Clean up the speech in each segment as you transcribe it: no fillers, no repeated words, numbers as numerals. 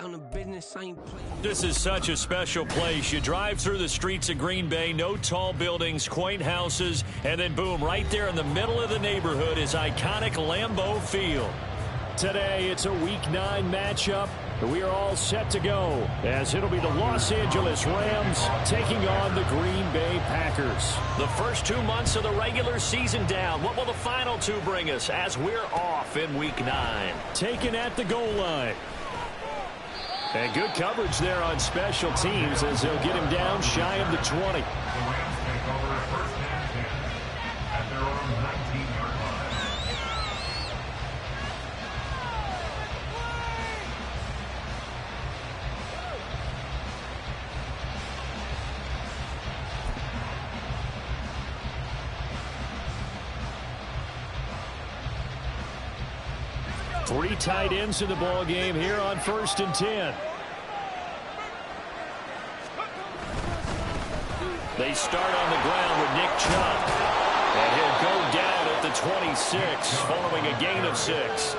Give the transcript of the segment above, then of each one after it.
down to business, I ain't playing. This is such a special place. You drive through the streets of Green Bay, no tall buildings, quaint houses, and then boom, right there in the middle of the neighborhood is iconic Lambeau Field. Today, it's a Week 9 matchup. We are all set to go, as it'll be the Los Angeles Rams taking on the Green Bay Packers. The first 2 months of the regular season down. What will the final 2 bring us as we're off in Week 9? Taken at the goal line. And good coverage there on special teams as they'll get him down shy of the 20. 3 tight ends in the ball game here on 1st and 10. They start on the ground with Nick Chubb. And he'll go down at the 26 following a gain of 6.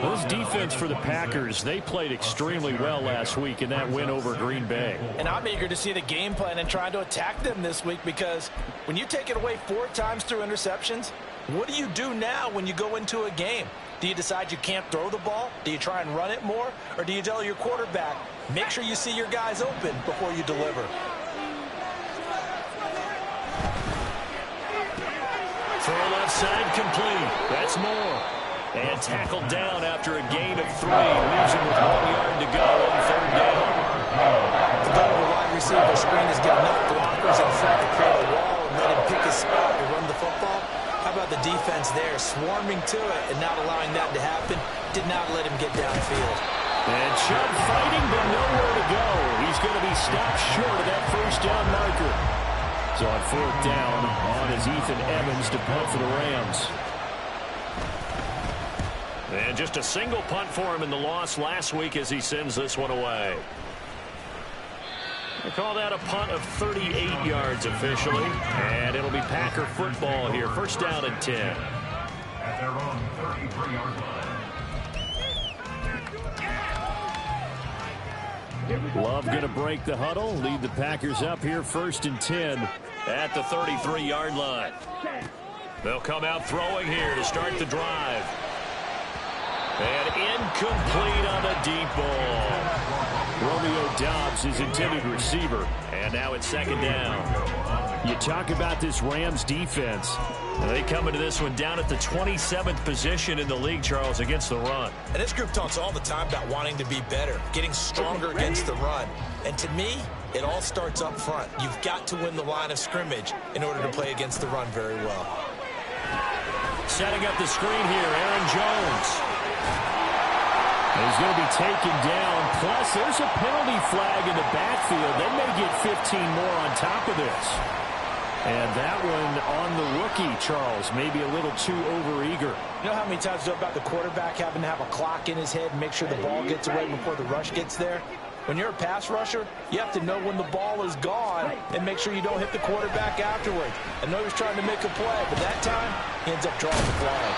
This defense for the Packers, they played extremely well last week in that win over Green Bay. And I'm eager to see the game plan and trying to attack them this week, because when you take it away 4 times through interceptions, what do you do now when you go into a game? Do you decide you can't throw the ball? Do you try and run it more? Or do you tell your quarterback, make sure you see your guys open before you deliver? Throw left side complete. That's more. And tackled down after a gain of 3. Leaves him with 1 yard to go on 3rd down. The goal of a wide receiver screen is get enough blockers in front to create a wall and let him pick his spot to run the football. How about the defense there, swarming to it and not allowing that to happen? Did not let him get downfield. And Chubb fighting, but nowhere to go. He's going to be stopped short of that 1st down marker. So on 4th down, on is Ethan Evans to punt for the Rams. And just a single punt for him in the loss last week as he sends this one away. They call that a punt of 38 yards officially. And it'll be Packer football here. 1st down and 10. At their own 33-yard line. Love going to break the huddle. Lead the Packers up here 1st and 10 at the 33-yard line. They'll come out throwing here to start the drive. And incomplete on the deep ball. Romeo Doubs is intended receiver. And now it's 2nd down. You talk about this Rams defense. They come into this one down at the 27th position in the league, Charles, against the run. And this group talks all the time about wanting to be better, getting stronger against the run. And to me, it all starts up front. You've got to win the line of scrimmage in order to play against the run very well. Setting up the screen here, Aaron Jones. He's going to be taken down. Plus, there's a penalty flag in the backfield. They may get 15 more on top of this. And that one on the rookie, Charles, maybe a little too overeager. You know how many times about the quarterback having to have a clock in his head and make sure the ball gets away before the rush gets there? When you're a pass rusher, you have to know when the ball is gone and make sure you don't hit the quarterback afterwards. I know he's trying to make a play, but that time, he ends up drawing the flag.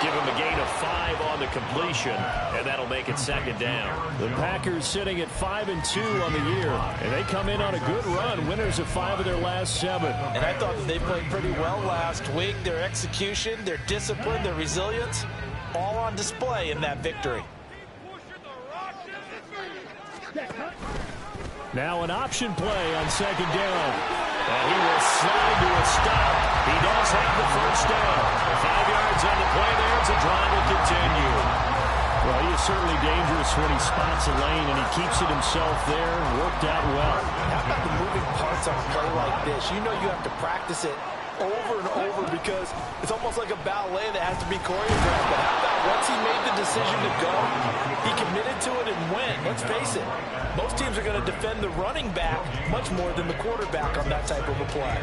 Give him a gain of 5 on the completion, and that'll make it 2nd down. The Packers sitting at 5-2 on the year, and they come in on a good run, winners of 5 of their last 7. And I thought that they played pretty well last week. Their execution, their discipline, their resilience, all on display in that victory. Now an option play on 2nd down. And he will slide to a stop. He does have the 1st down. 5 yards on the play there. It's a drive will continue. Well, he is certainly dangerous when he spots a lane and he keeps it himself there. Worked out well. How about the moving parts on a play like this? You know you have to practice it over and over because it's almost like a ballet that has to be choreographed. But how about once he made the decision to go, he committed to it and went. Let's face it, most teams are going to defend the running back much more than the quarterback on that type of a play.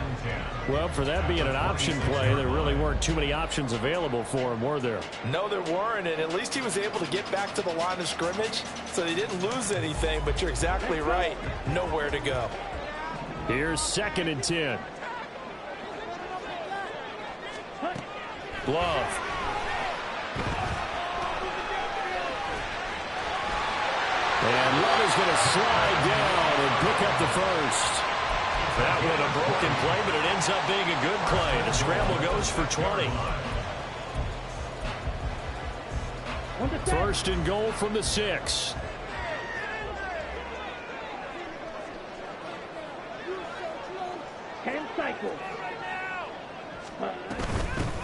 Well, for that being an option play, there really weren't too many options available for him, were there? No, there weren't, and at least he was able to get back to the line of scrimmage, so they didn't lose anything, but you're exactly right. Nowhere to go. Here's 2nd and 10. Love. And Love is going to slide down and pick up the first. That one a broken play, but it ends up being a good play. The scramble goes for 20. First and goal from the 6.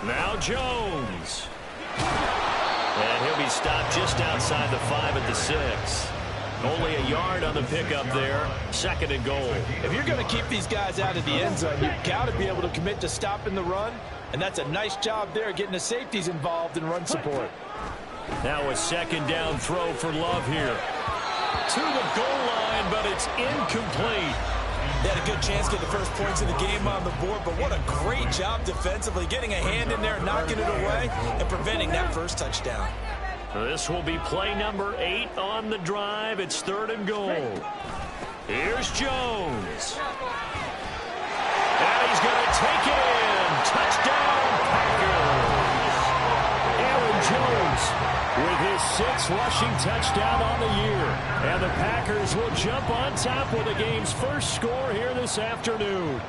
Now Jones. And he'll be stopped just outside the 5 at the 6. Only a yard on the pickup there. Second and goal. If you're going to keep these guys out of the end zone, you've got to be able to commit to stopping the run. And that's a nice job there, getting the safeties involved in run support. Now a second down throw for Love here. To the goal line, but it's incomplete. They had a good chance to get the first points of the game on the board, but what a great job defensively, getting a hand in there, knocking it away, and preventing that first touchdown. This will be play number 8 on the drive. It's third and goal. Here's Jones. And he's going to take it in. Touchdown, Packers. Aaron Jones with his 6th rushing touchdown on the year. And the Packers will jump on top with the game's first score here this afternoon.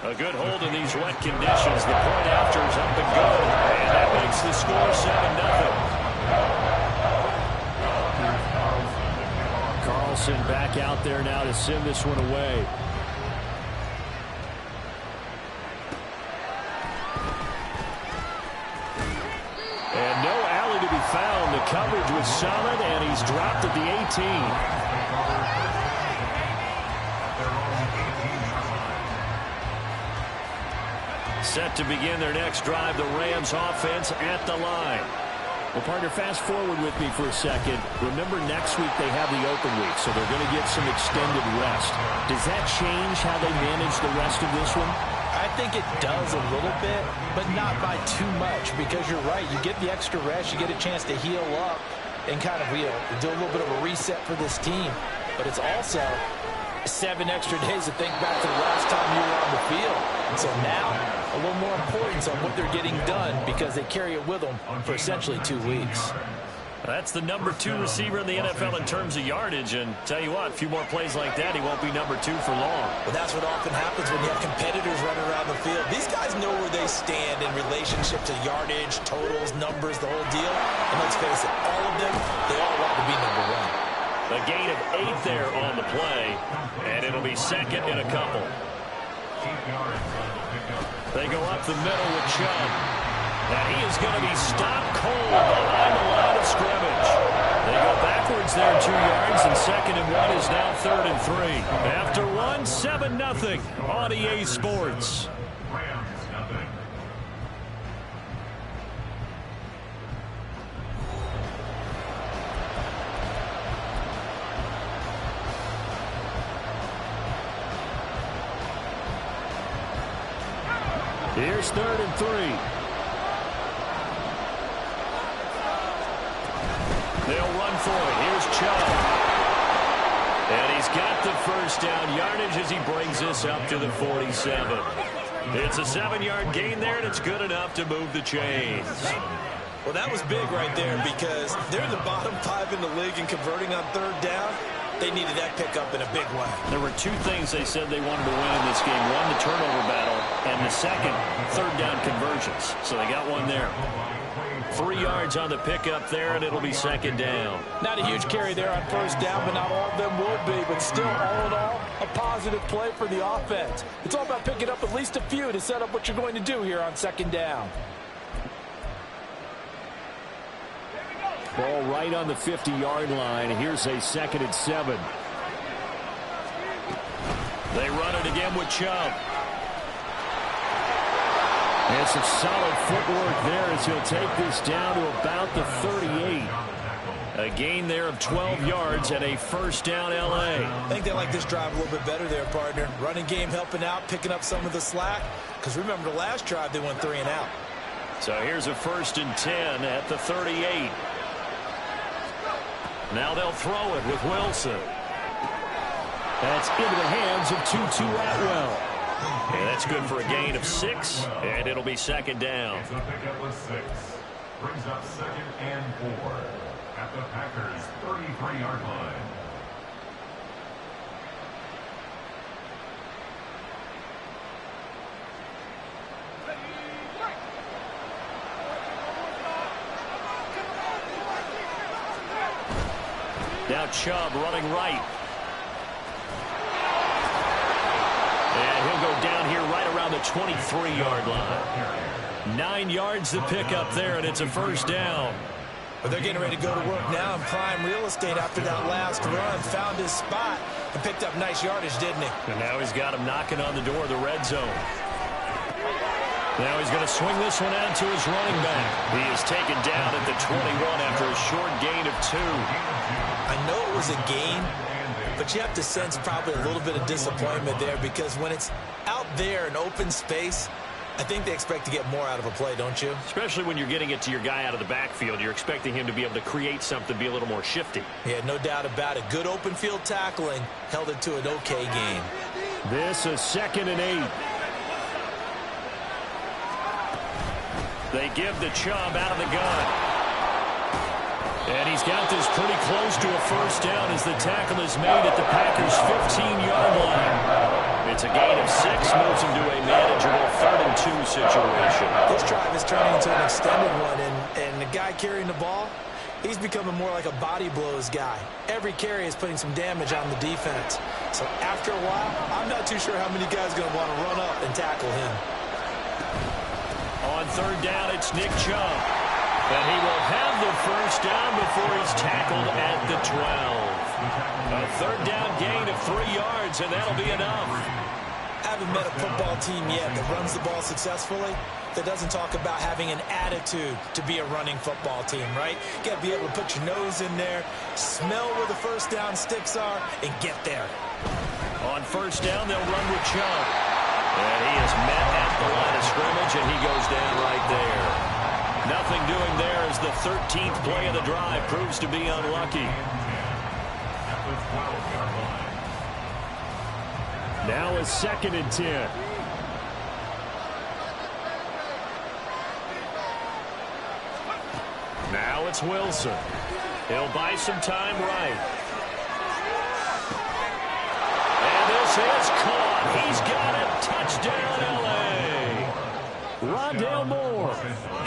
A good hold in these wet conditions. The point after is up and good. And that makes the score 7-0. Carlson back out there now to send this one away. And no alley to be found. The coverage was solid, and he's dropped at the 18. Set to begin their next drive, the Rams offense at the line. Well, partner, fast forward with me for a second. Remember, next week they have the open week, so they're going to get some extended rest. Does that change how they manage the rest of this one? I think it does a little bit, but not by too much, because you're right. You get the extra rest, you get a chance to heal up and kind of do a little bit of a reset for this team. But it's also 7 extra days to think back to the last time you were on the field. And so now, a little more importance on what they're getting done because they carry it with them for essentially 2 weeks. That's the number 2 receiver in the NFL in terms of yardage. And tell you what, a few more plays like that, he won't be number 2 for long. Well, that's what often happens when you have competitors running around the field. These guys know where they stand in relationship to yardage, totals, numbers, the whole deal. And let's face it, all of them, they all want to be number 1. A gain of 8 there on the play, and it'll be second in a couple. They go up the middle with Chubb. And he is going to be stopped cold behind the line of scrimmage. They go backwards there 2 yards, and second and 1 is now third and 3. After one, 7-0 on EA Sports. Here's third and 3. They'll run for it. Here's Chubb. And he's got the first down yardage as he brings this up to the 47. It's a 7-yard gain there, and it's good enough to move the chains. Well, that was big right there because they're in the bottom 5 in the league in converting on third down. They needed that pickup in a big way. There were 2 things they said they wanted to win in this game. One, the turnover battle, and the second, third down conversions. So they got one there. 3 yards on the pickup there, and it'll be second down. Not a huge carry there on first down, but not all of them would be. But still, all in all, a positive play for the offense. It's all about picking up at least a few to set up what you're going to do here on second down. Ball right on the 50-yard line. Here's a second and 7. They run it again with Chubb. And some solid footwork there as he'll take this down to about the 38. A gain there of 12 yards and a first down L.A. I think they like this drive a little bit better there, partner. Running game helping out, picking up some of the slack. Because remember, the last drive they went 3 and out. So here's a first and 10 at the 38. Now they'll throw it with Wilson. That's into the hands of Tutu Atwell. And that's good for a gain of 6, and it'll be second down. brings up 2nd and 4 at the Packers' 33-yard line. Now Chubb running right. And he'll go down here right around the 23-yard line. 9 yards to pick up there, and it's a first down. But they're getting ready to go to work now in prime real estate after that last run. Found his spot and picked up nice yardage, didn't he? And now he's got him knocking on the door of the red zone. Now he's going to swing this one out to his running back. He is taken down at the 21 after a short gain of 2. I know it was a gain, but you have to sense probably a little bit of disappointment there because when it's out there in open space, I think they expect to get more out of a play, don't you? Especially when you're getting it to your guy out of the backfield. You're expecting him to be able to create something, be a little more shifty. Yeah, no doubt about it. Good open field tackling held it to an okay game. This is 2nd and 8. They give the Chubb out of the gun. And he's got this pretty close to a first down as the tackle is made at the Packers' 15-yard line. It's a gain of 6, moves him to a manageable 3rd and 2 situation. This drive is turning into an extended one, and the guy carrying the ball, he's becoming more like a body blows guy. Every carry is putting some damage on the defense. So after a while, I'm not too sure how many guys are going to want to run up and tackle him. On 3rd down, it's Nick Chubb. And he will have the first down before he's tackled at the 12. A 3rd down gain of 3 yards, and that'll be enough. I haven't met a football team yet that runs the ball successfully that doesn't talk about having an attitude to be a running football team, right? You got to be able to put your nose in there, smell where the first down sticks are, and get there. On 1st down, they'll run with Chubb. And he is met at the line of scrimmage, and he goes down right there. Nothing doing there as the 13th play of the drive proves to be unlucky. Now a 2nd and 10. Now it's Wilson. He'll buy some time right. And this is caught. He's got it. Touchdown, L.A. Rondale Moore,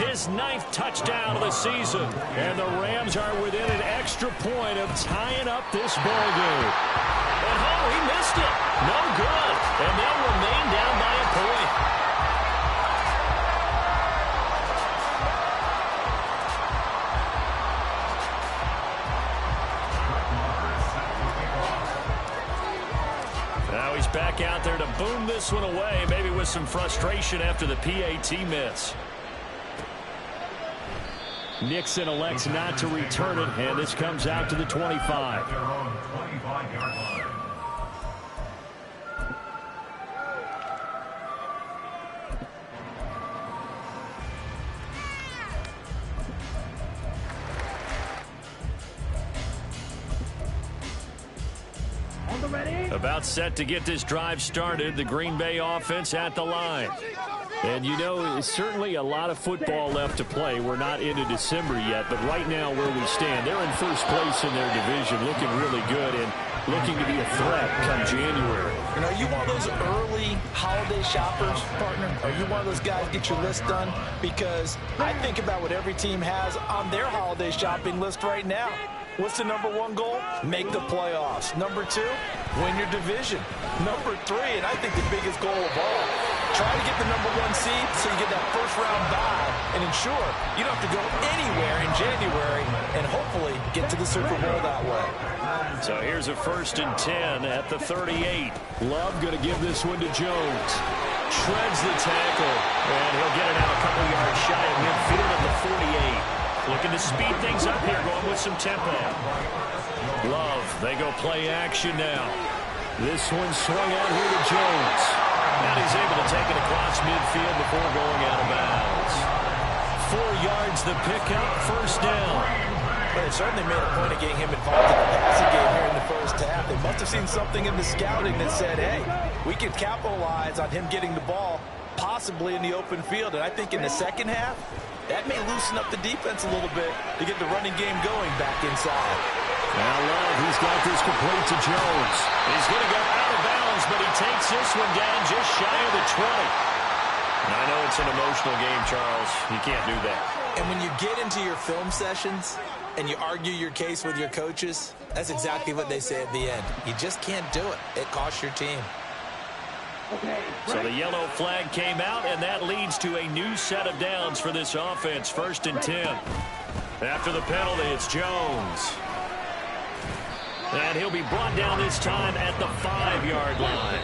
his 9th touchdown of the season. And the Rams are within an extra point of tying up this ball game. And oh, he missed it. No good. And they'll remain down by a point. Now he's back out there to boom this one away, maybe with some frustration after the PAT miss. Nixon elects not to return it, and this comes out to the 25. About set to get this drive started, the Green Bay offense at the line. And you know, certainly a lot of football left to play. We're not into December yet, but right now where we stand, they're in first place in their division, looking really good and looking to be a threat come January. And are you one of those early holiday shoppers, partner? Are you one of those guys get your list done? Because I think about what every team has on their holiday shopping list right now. What's the #1 goal? Make the playoffs. #2, win your division. #3, and I think the biggest goal of all, try to get the #1 seed so you get that first-round bye and ensure you don't have to go anywhere in January and hopefully get to the Super Bowl that way. So here's a 1st and 10 at the 38. Love going to give this one to Jones. Shreds the tackle, and he'll get it out a couple yards shy of midfield at the 48. Looking to speed things up here, going with some tempo. Love, they go play action now. This one swung out here to Jones. And he's able to take it across midfield before going out of bounds. 4 yards the pickup, first down. But it certainly made a point of getting him involved in the passing game here in the first half. They must have seen something in the scouting that said, hey, we can capitalize on him getting the ball, possibly in the open field. And I think in the second half, That may loosen up the defense a little bit to get the running game going back inside. Now Love, he's got this complete to Jones. He's going to go out of bounds, but he takes this one down just shy of the 20. I know it's an emotional game, Charles. You can't do that. And when you get into your film sessions and you argue your case with your coaches, that's exactly what they say at the end. You just can't do it. It costs your team. So the yellow flag came out, and that leads to a new set of downs for this offense. 1st and 10. After the penalty, it's Jones. And he'll be brought down this time at the 5-yard line.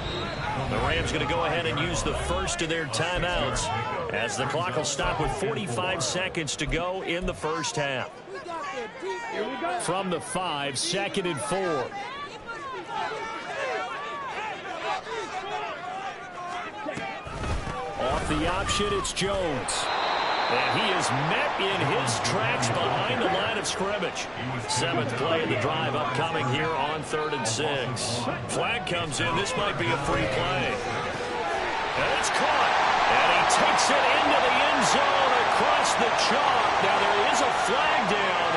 The Rams going to go ahead and use the first of their timeouts as the clock will stop with 45 seconds to go in the first half. From the 5, 2nd and 4. Off the option, it's Jones. And he is met in his tracks behind the line of scrimmage. 7th play of the drive upcoming here on 3rd and 6. Flag comes in. This might be a free play. And it's caught. And he takes it into the end zone across the chalk. Now there is a flag down,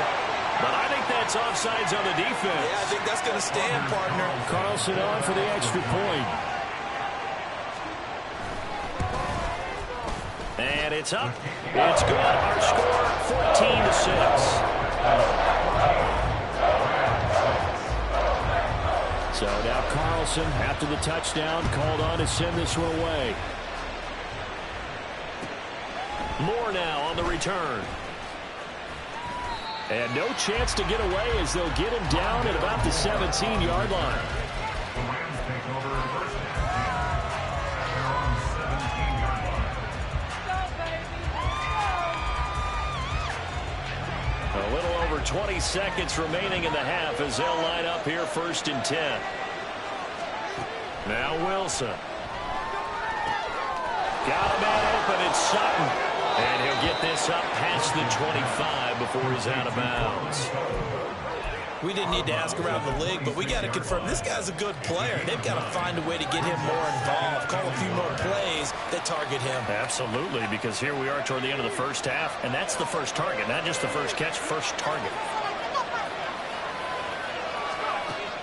but I think that's offsides on the defense. Yeah, I think that's going to stand, partner. Carlson on for the extra point. And it's up. It's good. Our score, 14-6. So now Carlson, after the touchdown, called on to send this one away. Moore now on the return. And no chance to get away as they'll get him down at about the 17-yard line. The Rams take over 1st and 10 at their own 17-yard line. A little over 20 seconds remaining in the half as they'll line up here 1st and 10. Now Wilson. Got a man open, it's Sutton. And he'll get this up past the 25 before he's out of bounds. We didn't need to ask around the league, but we got to confirm this guy's a good player. They've got to find a way to get him more involved, call a few more plays that target him. Absolutely, because here we are toward the end of the first half, and that's the first target, not just the first catch, first target.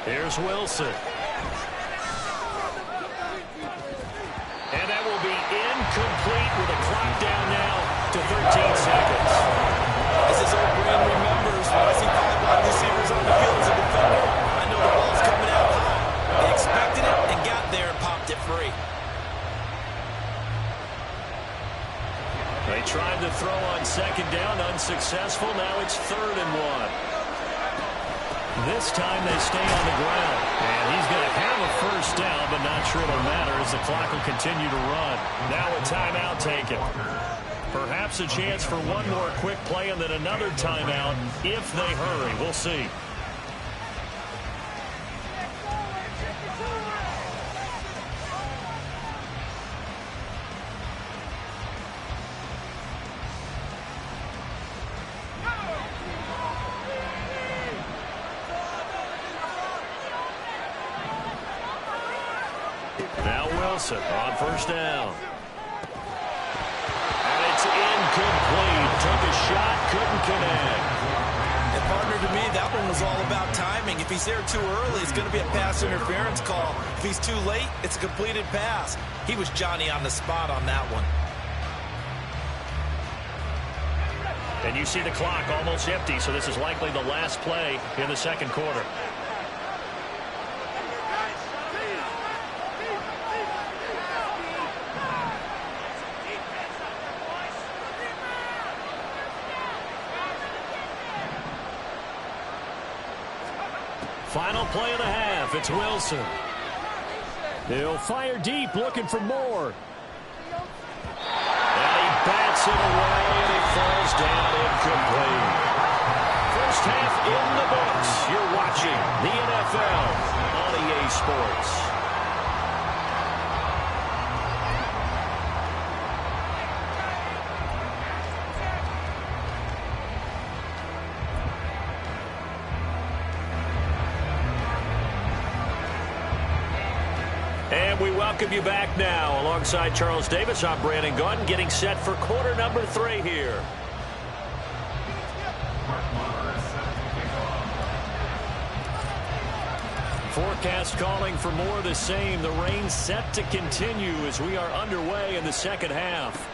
Here's Wilson. And that will be incomplete with a clock down now to 13 seconds. As his old brain remembers, when I see 5 wide receivers on the field as a defender, I know the ball's coming out high. They expected it and got there and popped it free. They tried to throw on 2nd down, unsuccessful. Now it's 3rd and 1. This time they stay on the ground. And he's going to have a first down, but not sure it'll matter as the clock will continue to run. Now a timeout taken. Perhaps a chance for one more quick play and then another timeout if they hurry. We'll see. Now Wilson on 1st down. And it's incomplete. Took a shot, couldn't connect. And partner, to me, that one was all about timing. If he's there too early, it's going to be a pass interference call. If he's too late, it's a completed pass. He was Johnny on the spot on that one. And you see the clock almost empty, so this is likely the last play in the 2nd quarter. Final play of the half. It's Wilson. He'll fire deep, looking for more. And he bats it away, and it falls down incomplete. First half in the books. You're watching the NFL on EA Sports. And we welcome you back now. Alongside Charles Davis, I'm Brandon Gaudin, getting set for quarter number 3 here. Forecast calling for more of the same. The rain set to continue as we are underway in the second half.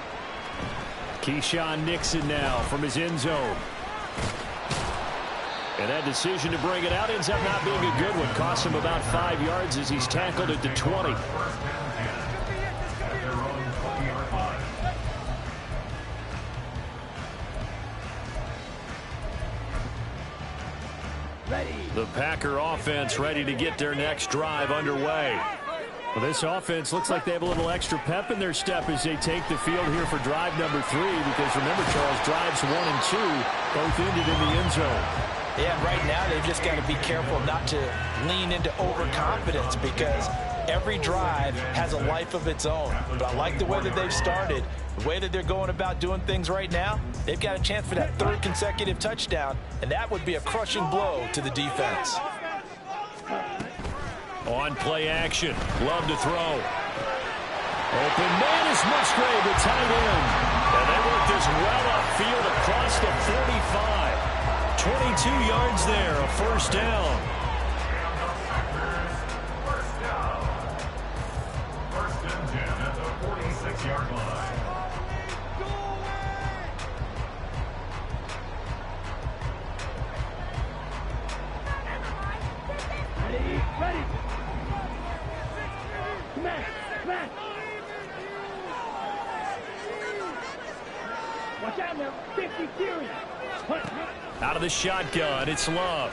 Keyshawn Nixon now from his end zone. And that decision to bring it out ends up not being a good one. Costs him about 5 yards as he's tackled at the 20. The Packer offense ready to get their next drive underway. Well, this offense looks like they have a little extra pep in their step as they take the field here for drive number 3. Because remember, Charles, drives 1 and 2 both ended in the end zone. Yeah, right now they've just got to be careful not to lean into overconfidence because every drive has a life of its own. But I like the way that they've started, the way that they're going about doing things right now. They've got a chance for that 3rd consecutive touchdown, and that would be a crushing blow to the defense. On play action, Love to throw. Open man is Musgrave, the tight end. And they work this well upfield across the 45. 22 yards there, a first down. First and 10 at the 46-yard line. Ready. Come on. Watch out now. 50 serious. Out of the shotgun, it's Love.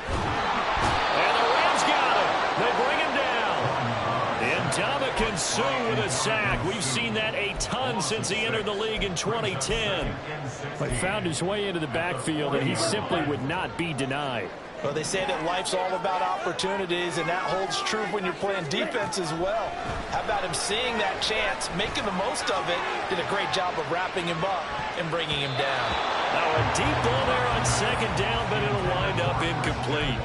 And the Rams got him. They bring him down. And Ndamukong Suh with a sack. We've seen that a ton since he entered the league in 2010. But found his way into the backfield, and he simply would not be denied. Well, they say that life's all about opportunities, and that holds true when you're playing defense as well. How about him seeing that chance, making the most of it, did a great job of wrapping him up and bringing him down. Now a deep ball there on second down, but it'll wind up incomplete.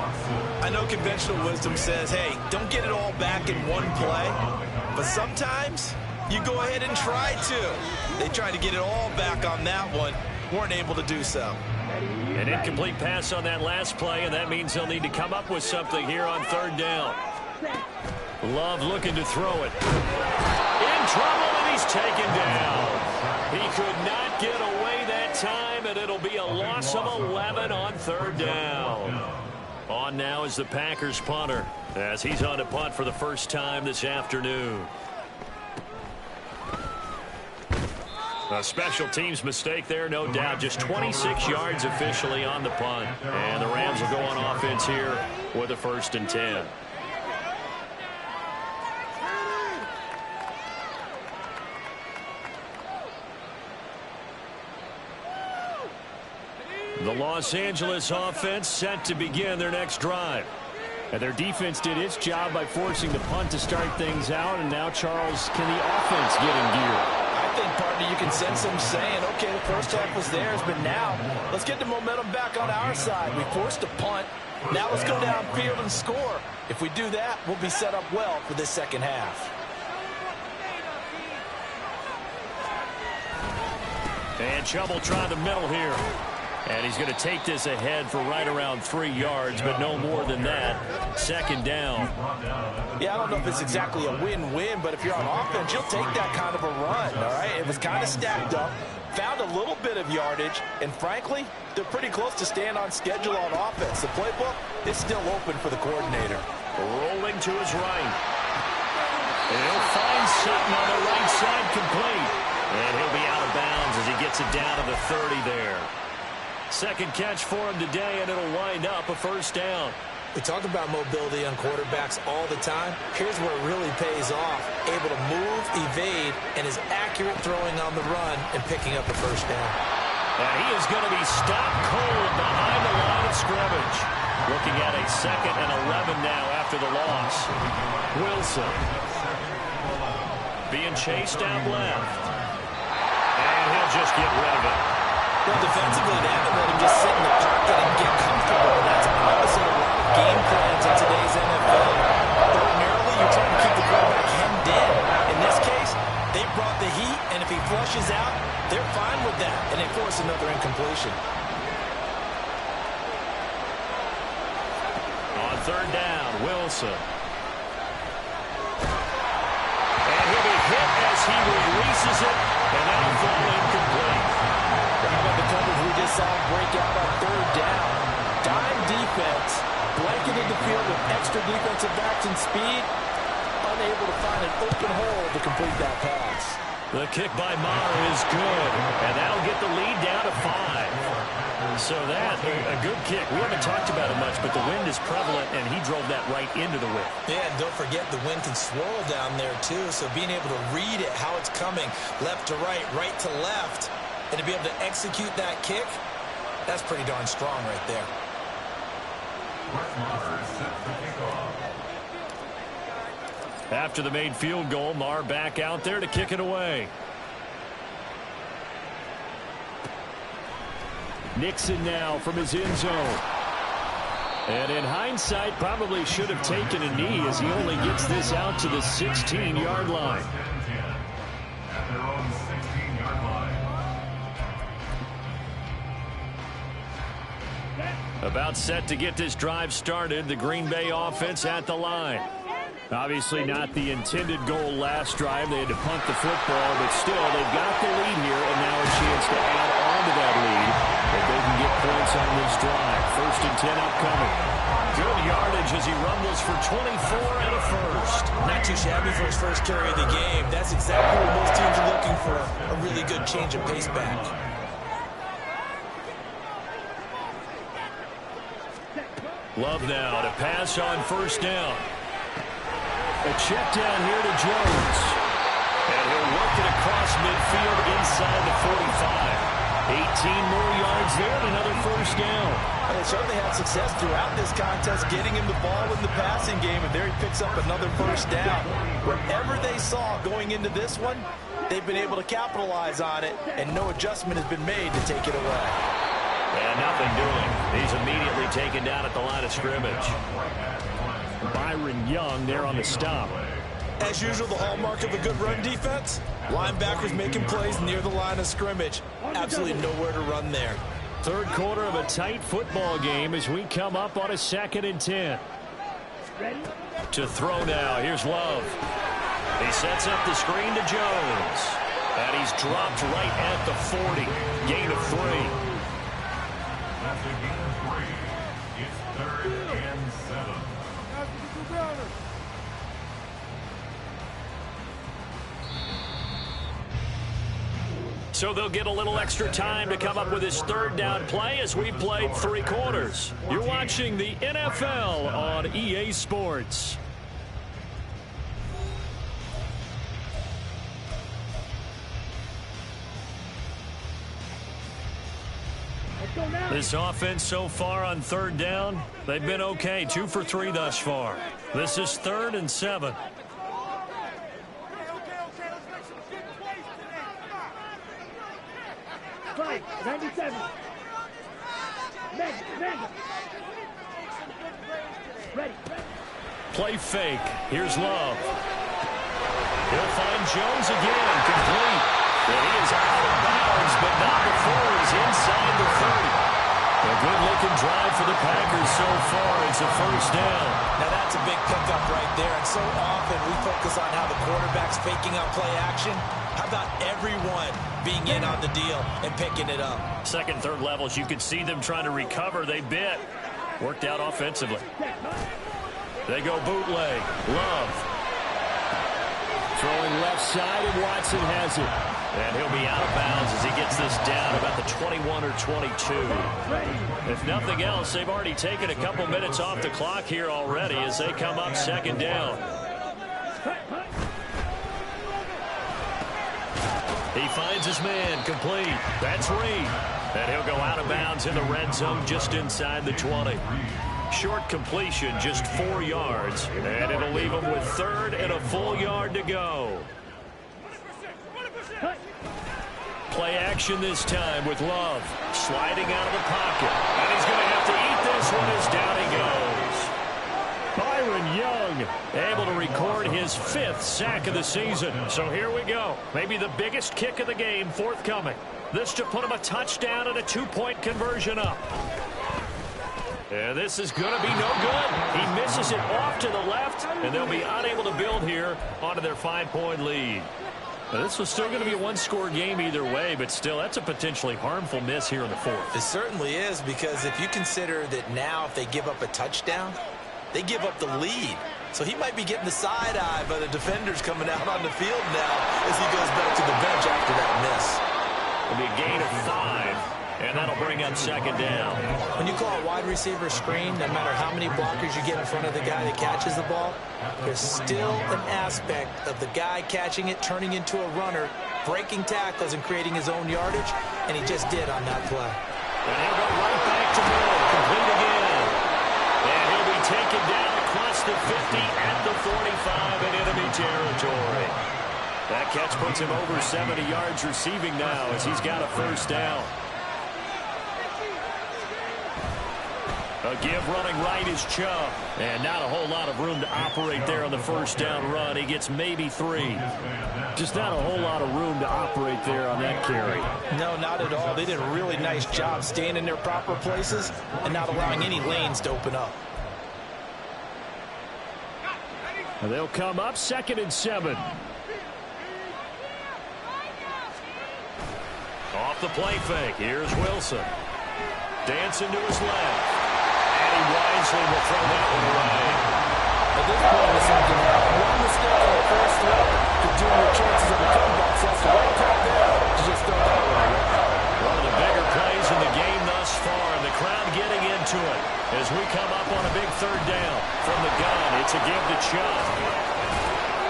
I know conventional wisdom says, hey, don't get it all back in one play, but sometimes you go ahead and try to. They tried to get it all back on that one, weren't able to do so. An incomplete pass on that last play, and that means they'll need to come up with something here on 3rd down. Love looking to throw it. In trouble, and he's taken down. He could not get away that time, and it'll be a loss of 11 on 3rd down. On now is the Packers punter, as he's on to punt for the first time this afternoon. A special teams mistake there, no doubt. Just 26 yards officially on the punt. And the Rams will go on offense here with a 1st and 10. The Los Angeles offense set to begin their next drive. And their defense did its job by forcing the punt to start things out. And now, Charles, can the offense get in gear? I think, partner, you can sense them saying, okay, the first half was theirs, but now let's get the momentum back on our side. We forced a punt. Now let's go downfield and score. If we do that, we'll be set up well for this second half. And Chubb will try the middle here. And he's going to take this ahead for right around 3 yards, but no more than that. 2nd down. Yeah, I don't know if it's exactly a win-win, but if you're on offense, you'll take that kind of a run, all right? It was kind of stacked up, found a little bit of yardage, and frankly, they're pretty close to staying on schedule on offense. The playbook is still open for the coordinator. Rolling to his right. And he'll find Sutton on the right side complete. And he'll be out of bounds as he gets it down to the 30 there. 2nd catch for him today, and it'll wind up a 1st down. We talk about mobility on quarterbacks all the time. Here's where it really pays off. Able to move, evade, and is accurate throwing on the run and picking up the 1st down. And he is going to be stopped cold behind the line of scrimmage. Looking at a 2nd and 11 now after the loss. Wilson being chased out left. And he'll just get rid of it. Well, defensively, they haven't let him just sit in the pocket and get comfortable. That's opposite of a lot of game plans in today's NFL. Ordinarily, you're trying to keep the quarterback hemmed in. In this case, they brought the heat, and if he flushes out, they're fine with that, and they force another incompletion. On third down. Wilson. And he'll be hit as he releases it, and that'll fall incomplete. How about the coverage we just saw break out on third down? Dime defense, blanketed the field with extra defensive backs and speed, unable to find an open hole to complete that pass. The kick by Maher is good, and that'll get the lead down to 5. So that, a good kick. We haven't talked about it much, but the wind is prevalent, and he drove that right into the wind. Yeah, and don't forget the wind can swirl down there, too, so being able to read it, how it's coming, left to right to left, and to be able to execute that kick, that's pretty darn strong right there. After the made field goal, Maher back out there to kick it away. Nixon now from his end zone. And in hindsight, probably should have taken a knee as he only gets this out to the 16-yard line. At their own 16-yard line. About set to get this drive started, the Green Bay offense at the line. Obviously not the intended goal last drive. They had to punt the football, but still, they've got the lead here, and now a chance to add on to that lead if they can get points on this drive. 1st and 10 upcoming. Good yardage as he rumbles for 24 and a first. Not too shabby for his first carry of the game. That's exactly what most teams are looking for, a really good change of pace back. Love now to pass on 1st down. A check down here to Jones. And he'll work it across midfield inside the 45. 18 more yards there and another 1st down. They certainly had success throughout this contest getting him the ball in the passing game, and there he picks up another 1st down. Whatever they saw going into this one, they've been able to capitalize on it, and no adjustment has been made to take it away. And nothing doing. He's immediately taken down at the line of scrimmage. Byron Young there on the stop. As usual, the hallmark of a good run defense, linebackers making plays near the line of scrimmage. Absolutely nowhere to run there. 3rd quarter of a tight football game as we come up on a 2nd and 10. To throw now, here's Love. He sets up the screen to Jones. And he's dropped right at the 40. Gain of 3. That's a gain of 3. It's 3rd and 7. So they'll get a little extra time to come up with his 3rd down play as we played 3 quarters. You're watching the NFL on EA Sports. This offense so far on 3rd down, they've been okay. 2 for 3 thus far. This is 3rd and 7. Fight, 97. Ready. Play fake. Here's Love. He'll find Jones again. Complete. And he is out of bounds, but not before he's inside the 30. A good-looking drive for the Packers so far. It's a 1st down. Now that's a big pickup right there, and so often we focus on how the quarterback's faking out play action. How about everyone being in on the deal and picking it up? 2nd, 3rd levels, you could see them trying to recover. They bit. Worked out offensively. They go bootleg. Love. Throwing left side, and Watson has it. And he'll be out of bounds as he gets this down about the 21 or 22. If nothing else, they've already taken a couple minutes off the clock here already as they come up 2nd down. He finds his man, complete. That's Reed. And he'll go out of bounds in the red zone just inside the 20. Short completion, just 4 yards. And it'll leave him with 3rd and a full yard to go. Play action this time with Love. Sliding out of the pocket. And he's going to have to eat this one as down he goes. Byron Young able to record his 5th sack of the season. So here we go. Maybe the biggest kick of the game forthcoming. This to put him a touchdown and a 2-point conversion up. And this is going to be no good. He misses it off to the left, and they'll be unable to build here onto their 5-point lead. Now, this was still going to be a one-score game either way, but still, that's a potentially harmful miss here in the fourth. It certainly is, because if you consider that now if they give up a touchdown, they give up the lead. So he might be getting the side eye by the defenders coming out on the field now as he goes back to the bench after that miss. It'll be a gain of 5, and that'll bring up second down. When you call a wide receiver screen, no matter how many blockers you get in front of the guy that catches the ball, there's still an aspect of the guy catching it, turning into a runner, breaking tackles and creating his own yardage, and he just did on that play. And he'll go right back to Moore, complete again. And he'll be taken down across the 50 at the 45 in enemy territory. That catch puts him over 70 yards receiving now as he's got a first down. A give running right is Chubb. And not a whole lot of room to operate there on the first down run. He gets maybe 3. Just not a whole lot of room to operate there on that carry. No, not at all. They did a really nice job staying in their proper places and not allowing any lanes to open up. And they'll come up 2nd and 7. Off the play fake. Here's Wilson. Dancing to his left. And he wisely will throw that one away. At this point in the second half, one mistake on the first throw could do your chances of a comeback. So that's the right call there to just throw that one away. One of the bigger plays in the game thus far, and the crowd getting into it as we come up on a big 3rd down from the gun. It's a give to Chubb.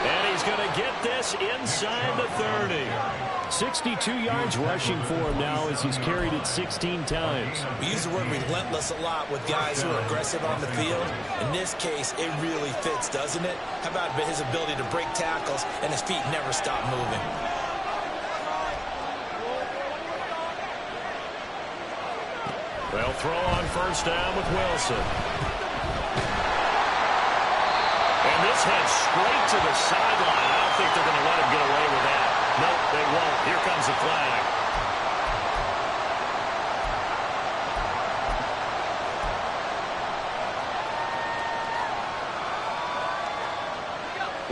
And he's going to get this inside the 30. 62 yards rushing for him now as he's carried it 16 times. We use the word relentless a lot with guys who are aggressive on the field. In this case, it really fits, doesn't it? How about his ability to break tackles and his feet never stop moving? They'll throw on first down with Wilson. And this heads straight to the sideline. I don't think they're going to let him get away with that. Nope, they won't. Here comes the flag.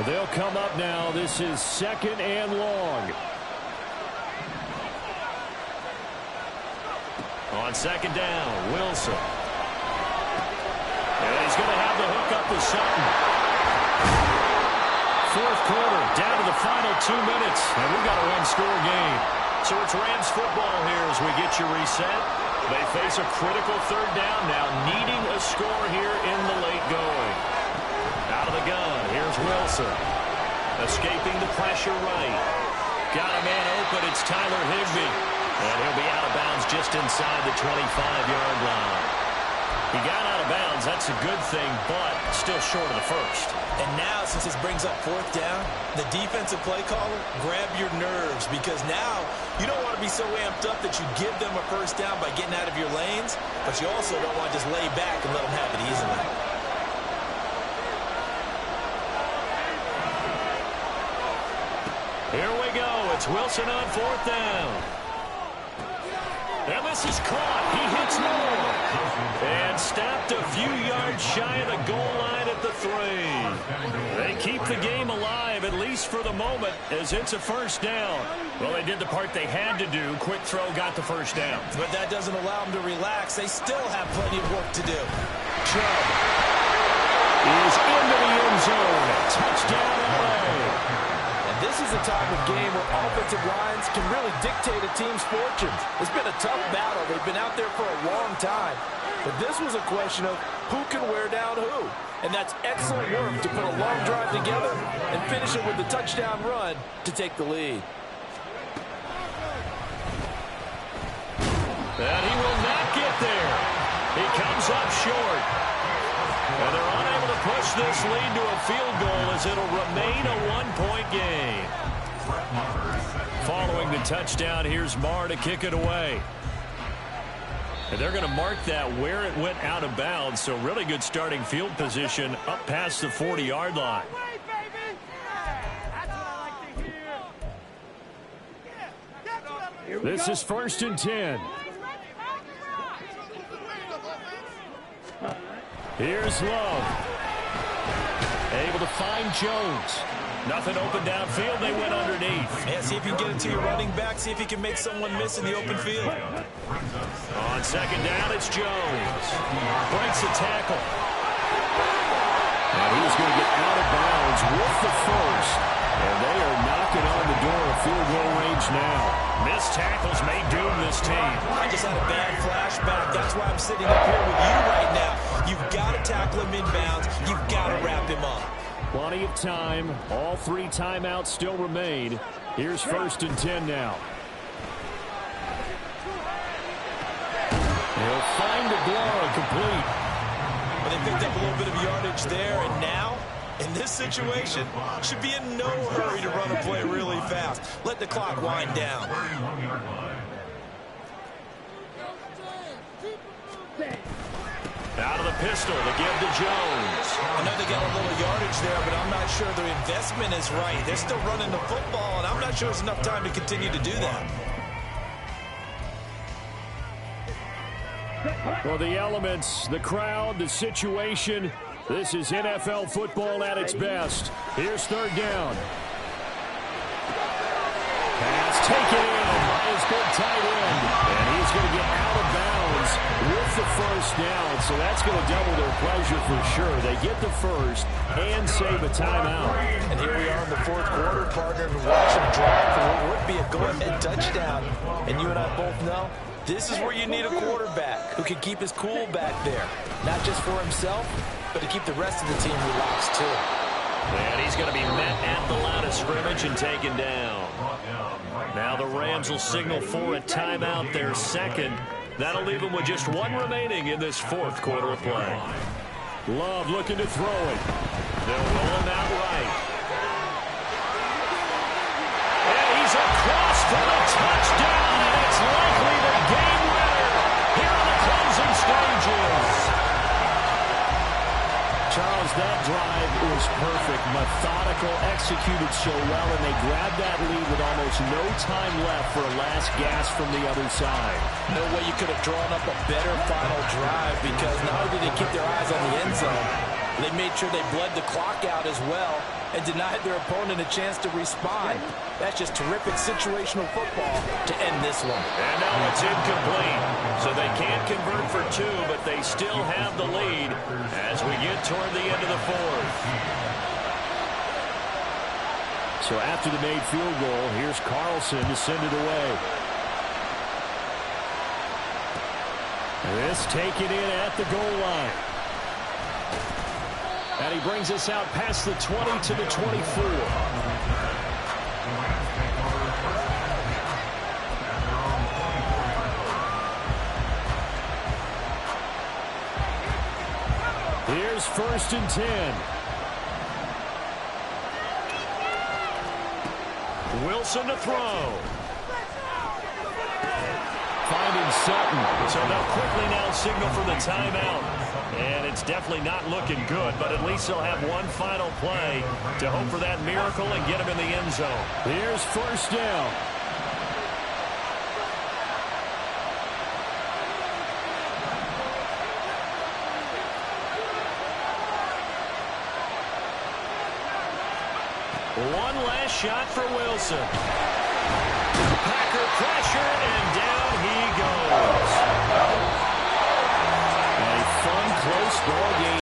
They'll come up now. This is 2nd and long. On 2nd down, Wilson. And he's going to have the hook up with Sutton. 4th quarter, down to the final 2 minutes, and we've got a one-score game. So it's Rams football here as we get you reset. They face a critical 3rd down now, needing a score here in the late going. Out of the gun, here's Wilson. Escaping the pressure right. Got a man open, it's Tyler Higbee. And he'll be out of bounds just inside the 25-yard line. He got out of bounds, that's a good thing, but still short of the first. And now, since this brings up 4th down, the defensive play caller, grab your nerves, because now you don't want to be so amped up that you give them a first down by getting out of your lanes, but you also don't want to just lay back and let them have it easily. Here we go. It's Wilson on 4th down. And this is caught. He hits Moore. And stopped a few yards shy of the goal line at the 3. They keep the game alive, at least for the moment, as it's a first down. Well, they did the part they had to do. Quick throw got the first down. But that doesn't allow them to relax. They still have plenty of work to do. Chubb is into the end zone. Touchdown, LA. This is a type of game where offensive lines can really dictate a team's fortunes. It's been a tough battle. They've been out there for a long time. But this was a question of who can wear down who. And that's excellent work to put a long drive together and finish it with a touchdown run to take the lead. And he will not get there. He comes up short. And they're unable to push this lead to a field goal as it'll remain a one-point game. Following the touchdown, here's Marr to kick it away. And they're going to mark that where it went out of bounds, so really good starting field position up past the 40-yard line. This is 1st and 10. Here's Love. Able to find Jones. Nothing open downfield. They went underneath. Yeah, see if you can get it to your running back. See if you can make someone miss in the open field. On second down, it's Jones. Breaks a tackle. And he's going to get out of bounds with the first. And they are knocking on the door of field goal range now. Missed tackles may doom this team. I just had a bad flashback. That's why I'm sitting up here with you right now. You've got to tackle him inbounds. You've got to wrap him up. Plenty of time. All 3 timeouts still remain. Here's 1st and 10 now. He'll find the blow complete. Well, they picked up a little bit of yardage there, and now, in this situation, should be in no hurry to run a play really fast. Let the clock wind down. Out of the pistol to give to Jones. I know they got a little yardage there, but I'm not sure their investment is right. They're still running the football, and I'm not sure there's enough time to continue to do that. Well, the elements, the crowd, the situation, this is NFL football at its best. Here's 3rd down. Pass taken in by his big tight end. And he's going to get out of bounds with the first down. So that's going to double their pleasure for sure. They get the first and save a timeout. And here we are in the 4th quarter, partner, and watch him drive for what would be a go-ahead touchdown. And you and I both know this is where you need a quarterback who can keep his cool back there. Not just for himself, but to keep the rest of the team relaxed too. And he's going to be met at the line of scrimmage and taken down. Now the Rams will signal for a timeout, their 2nd. That'll leave them with just 1 remaining in this 4th quarter of play. Love looking to throw it. They'll roll him out right. And he's across for the touchdown, and it's likely the game winner here in the closing stages. Charles, that drive was perfect, methodical, executed so well, and they grabbed that lead with almost no time left for a last gasp from the other side. No way you could have drawn up a better final drive, because not only did they keep their eyes on the end zone, they made sure they bled the clock out as well and denied their opponent a chance to respond. That's just terrific situational football to end this one. And now it's incomplete. So they can't convert for 2, but they still have the lead as we get toward the end of the 4th. So after the made field goal, here's Carlson to send it away. This taken in at the goal line. And he brings us out past the 20 to the 24. Here's 1st and 10. Wilson to throw. Finding Sutton. So they'll quickly now signal for the timeout. And it's definitely not looking good, but at least they'll have 1 final play to hope for that miracle and get him in the end zone. Here's 1st down. One last shot for Wilson. Packer pressure, and down he goes.